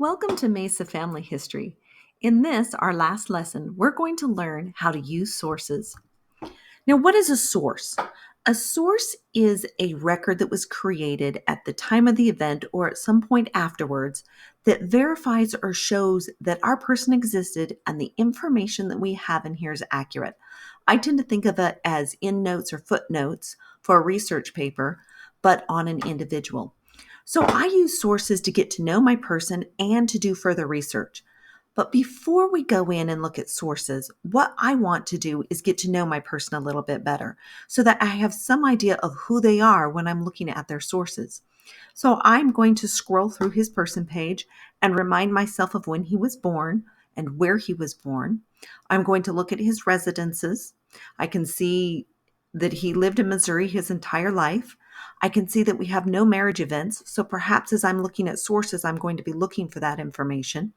Welcome to Mesa Family History. In this, our last lesson, we're going to learn how to use sources. Now, what is a source? A source is a record that was created at the time of the event or at some point afterwards that verifies or shows that our person existed and the information that we have in here is accurate. I tend to think of it as endnotes or footnotes for a research paper, but on an individual. So I use sources to get to know my person and to do further research. But before we go in and look at sources, what I want to do is get to know my person a little bit better so that I have some idea of who they are when I'm looking at their sources. So I'm going to scroll through his person page and remind myself of when he was born and where he was born. I'm going to look at his residences. I can see that he lived in Missouri his entire life. I can see that we have no marriage events, so perhaps as I'm looking at sources, I'm going to be looking for that information.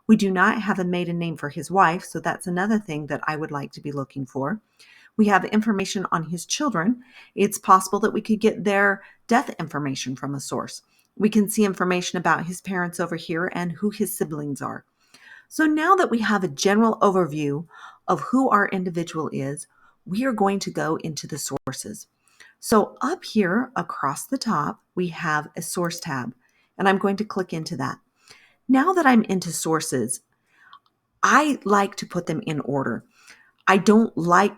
We do not have a maiden name for his wife, so that's another thing that I would like to be looking for. We have information on his children. It's possible that we could get their death information from a source. We can see information about his parents over here and who his siblings are. So now that we have a general overview of who our individual is, we are going to go into the sources. So up here across the top, we have a source tab, and I'm going to click into that. Now that I'm into sources, I like to put them in order. I don't like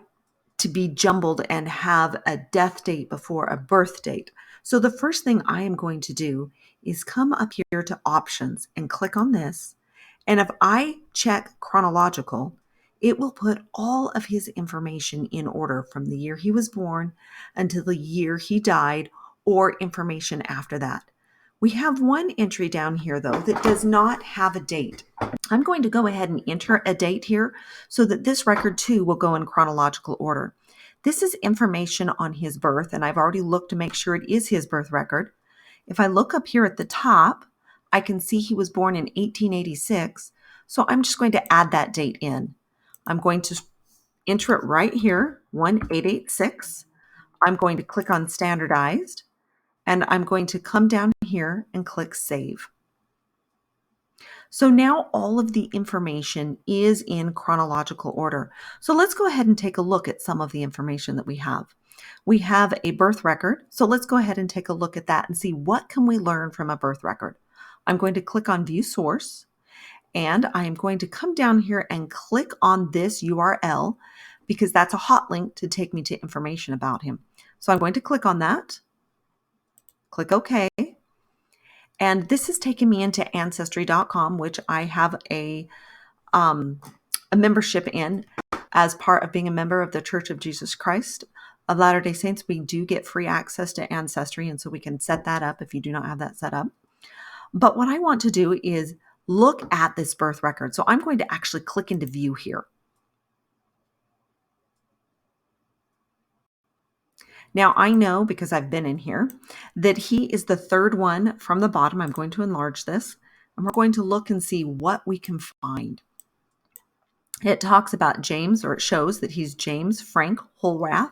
to be jumbled and have a death date before a birth date. So the first thing I am going to do is come up here to options and click on this. And if I check chronological, it will put all of his information in order from the year he was born until the year he died or information after that. We have one entry down here though that does not have a date. I'm going to go ahead and enter a date here so that this record too will go in chronological order. This is information on his birth, and I've already looked to make sure it is his birth record. If I look up here at the top, I can see he was born in 1886, so I'm just going to add that date in. I'm going to enter it right here, 1886. I'm going to click on standardized, and I'm going to come down here and click save. So now all of the information is in chronological order. So let's go ahead and take a look at some of the information that we have. We have a birth record. So let's go ahead and take a look at that and see what can we learn from a birth record. I'm going to click on view source, and I am going to come down here and click on this URL because that's a hot link to take me to information about him. So I'm going to click on that, click OK. And this has taken me into Ancestry.com, which I have a membership in as part of being a member of the Church of Jesus Christ of Latter-day Saints. We do get free access to Ancestry, and so we can set that up if you do not have that set up. But what I want to do is look at this birth record. So I'm going to actually click into view here. Now I know, because I've been in here, that he is the third one from the bottom. I'm going to enlarge this, and we're going to look and see what we can find. It talks about James, or it shows that he's James Frank Holrath.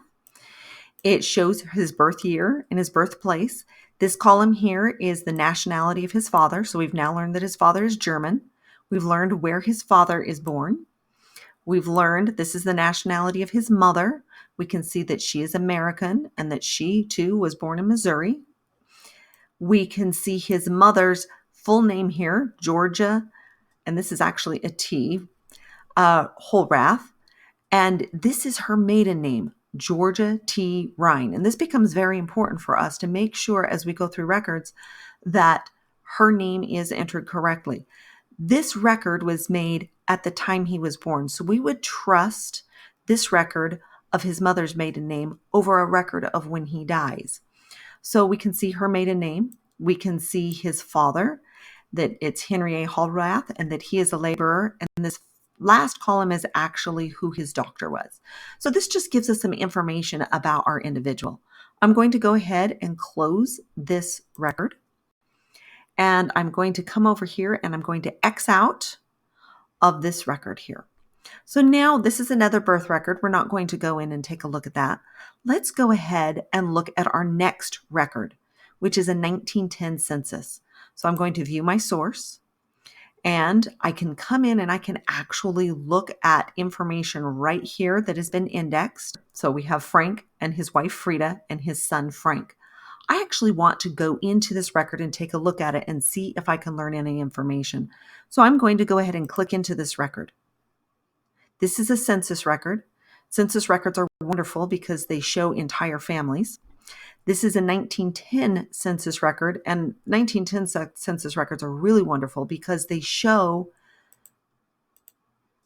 It shows his birth year and his birthplace. This column here is the nationality of his father. So we've now learned that his father is German. We've learned where his father is born. We've learned this is the nationality of his mother. We can see that she is American and that she too was born in Missouri. We can see his mother's full name here, Georgia, and this is actually a T, Holrath. And this is her maiden name, Georgia T. Rhine. And this becomes very important for us to make sure as we go through records that her name is entered correctly. This record was made at the time he was born. So we would trust this record of his mother's maiden name over a record of when he dies. So we can see her maiden name. We can see his father, that it's Henry A. Holrath, and that he is a laborer. And this last column is actually who his doctor was. So this just gives us some information about our individual. I'm going to go ahead and close this record. And I'm going to come over here and I'm going to X out of this record here. So now this is another birth record. We're not going to go in and take a look at that. Let's go ahead and look at our next record, which is a 1910 census. So I'm going to view my source. And I can come in and I can actually look at information right here that has been indexed. So we have Frank and his wife Frida and his son Frank. I actually want to go into this record and take a look at it and see if I can learn any information. So I'm going to go ahead and click into this record. This is a census record. Census records are wonderful because they show entire families. This is a 1910 census record, and 1910 census records are really wonderful because they show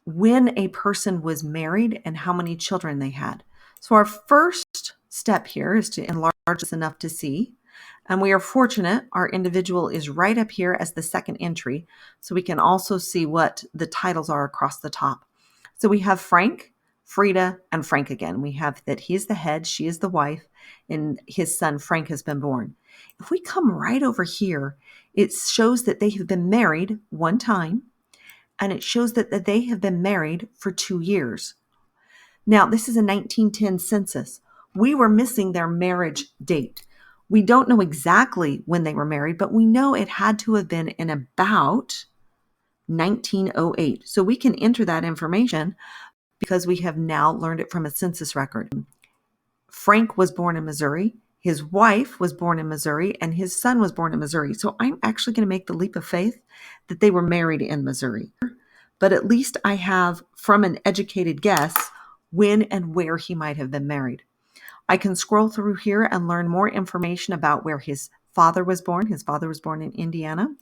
when a person was married and how many children they had. So our first step here is to enlarge this enough to see. And we are fortunate our individual is right up here as the second entry, so we can also see what the titles are across the top. So we have Frank, Frida, and Frank again. We have that he is the head, she is the wife, and his son Frank has been born. If we come right over here, it shows that they have been married one time, and it shows that they have been married for 2 years. Now, this is a 1910 census. We were missing their marriage date. We don't know exactly when they were married, but we know it had to have been in about 1908. So we can enter that information because we have now learned it from a census record. Frank was born in Missouri. His wife was born in Missouri, and his son was born in Missouri. So I'm actually going to make the leap of faith that they were married in Missouri. But at least I have, from an educated guess, when and where he might have been married. I can scroll through here and learn more information about where his father was born. His father was born in Indiana,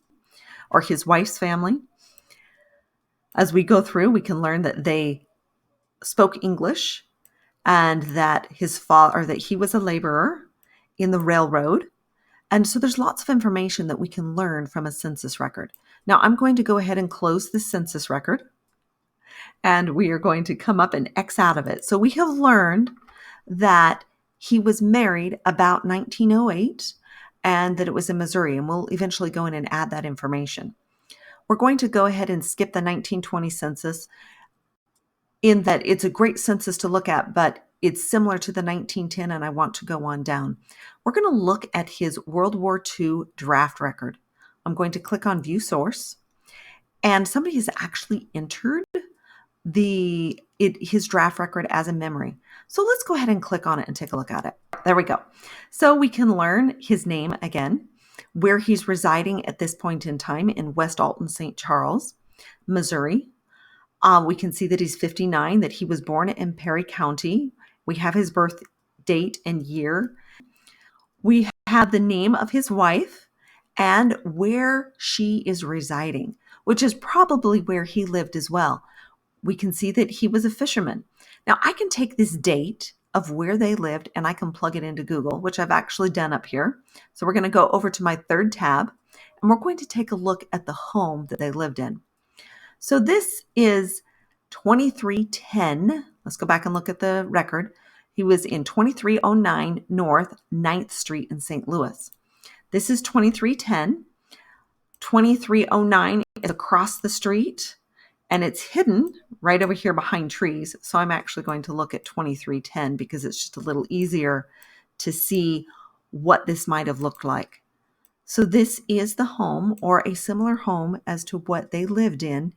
or his wife's family. As we go through, we can learn that they spoke English and that his father, or that he was a laborer in the railroad. And so there's lots of information that we can learn from a census record. Now I'm going to go ahead and close the census record, and we are going to come up and X out of it. So we have learned that he was married about 1908 and that it was in Missouri, and we'll eventually go in and add that information. We're going to go ahead and skip the 1920 census, in that it's a great census to look at, but it's similar to the 1910, and I want to go on down. We're going to look at his World War II draft record. I'm going to click on View Source, and somebody has actually entered his draft record as a memory. So let's go ahead and click on it and take a look at it. There we go. So we can learn his name again, where he's residing at this point in time in West Alton, St. Charles, Missouri. We can see that he's 59, that he was born in Perry County. We have his birth date and year. We have the name of his wife and where she is residing, which is probably where he lived as well. We can see that he was a fisherman. Now I can take this date of where they lived and I can plug it into Google, which I've actually done up here. So we're going to go over to my third tab, and we're going to take a look at the home that they lived in. So this is 2310. Let's go back and look at the record. He was in 2309 North 9th Street in St. Louis. This is 2310. 2309 is across the street, and it's hidden right over here behind trees. So I'm actually going to look at 2310 because it's just a little easier to see what this might have looked like. So this is the home, or a similar home as to what they lived in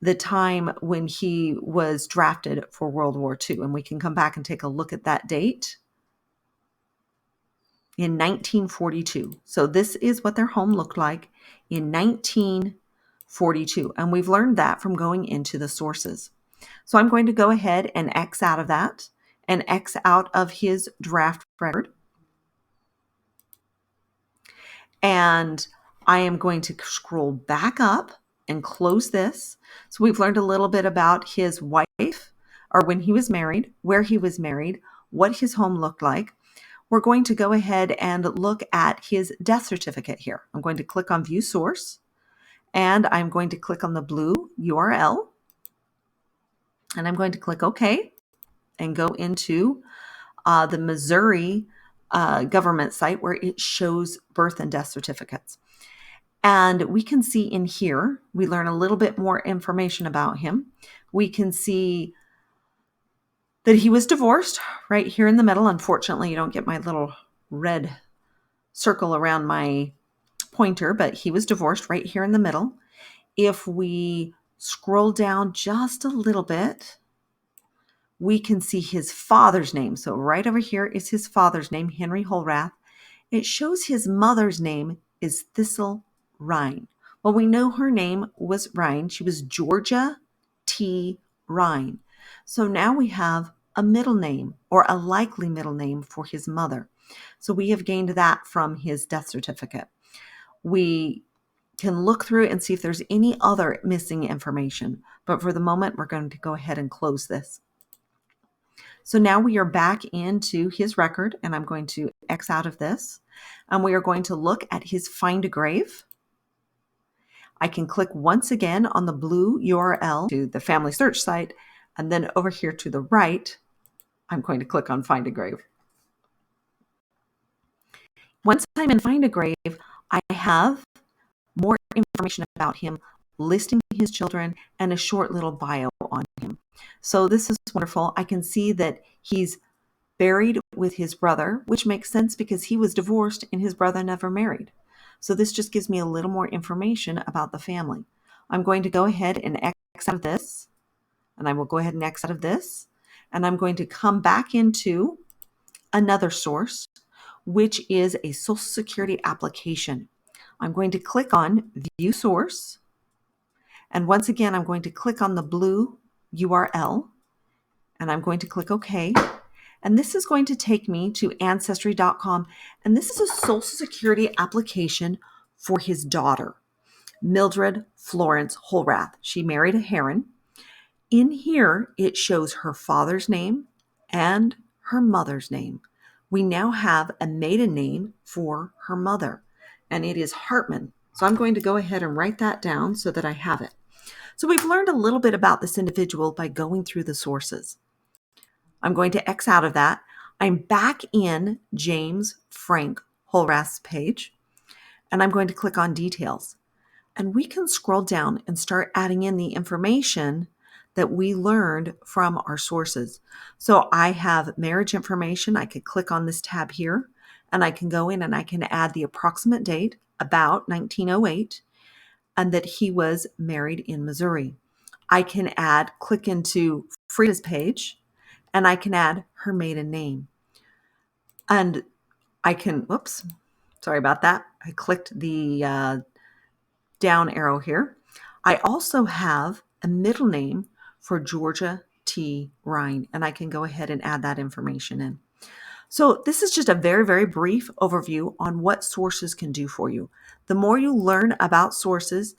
the time when he was drafted for World War II. And we can come back and take a look at that date in 1942. So this is what their home looked like in 1942. And we've learned that from going into the sources. So I'm going to go ahead and X out of that and X out of his draft record. And I am going to scroll back up and close this. So we've learned a little bit about his wife, or when he was married, where he was married, what his home looked like. We're going to go ahead and look at his death certificate here. I'm going to click on View Source, and I'm going to click on the blue URL, and I'm going to click OK and go into the Missouri government site where it shows birth and death certificates. And we can see in here, we learn a little bit more information about him. We can see that he was divorced right here in the middle. Unfortunately, you don't get my little red circle around my pointer, but he was divorced right here in the middle. If we scroll down just a little bit, we can see his father's name. So right over here is his father's name, Henry Holrath. It shows his mother's name is Thistle Rhine. Well, we know her name was Rhine. She was Georgia T. Rhine. So now we have a middle name, or a likely middle name, for his mother. So we have gained that from his death certificate. We can look through and see if there's any other missing information. But for the moment, we're going to go ahead and close this. So now we are back into his record, and I'm going to X out of this. And we are going to look at his Find a Grave. I can click once again on the blue URL to the FamilySearch site, and then over here to the right, I'm going to click on Find a Grave. Once I'm in Find a Grave, I have more information about him, listing his children, and a short little bio on him. So this is wonderful. I can see that he's buried with his brother, which makes sense because he was divorced and his brother never married. So this just gives me a little more information about the family. I'm going to go ahead and X out of this, and I will go ahead and X out of this, and I'm going to come back into another source, which is a Social Security application. I'm going to click on View Source, and once again, I'm going to click on the blue URL, and I'm going to click OK. And this is going to take me to Ancestry.com, and this is a Social Security application for his daughter, Mildred Florence Holrath. She married a Heron. In here, it shows her father's name and her mother's name. We now have a maiden name for her mother, and it is Hartman. So I'm going to go ahead and write that down so that I have it. So we've learned a little bit about this individual by going through the sources. I'm going to X out of that. I'm back in James Frank Holrath's page, and I'm going to click on Details. And we can scroll down and start adding in the information that we learned from our sources. So I have marriage information. I could click on this tab here, and I can go in and I can add the approximate date, about 1908, and that he was married in Missouri. I can click into Frida's page, and I can add her maiden name. And I can, whoops, sorry about that. I clicked the down arrow here. I also have a middle name for Georgia T. Rhine, and I can go ahead and add that information in. So this is just a very, very brief overview on what sources can do for you. The more you learn about sources,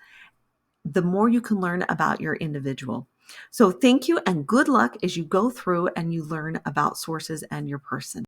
the more you can learn about your individual. So thank you and good luck as you go through and you learn about sources and your person.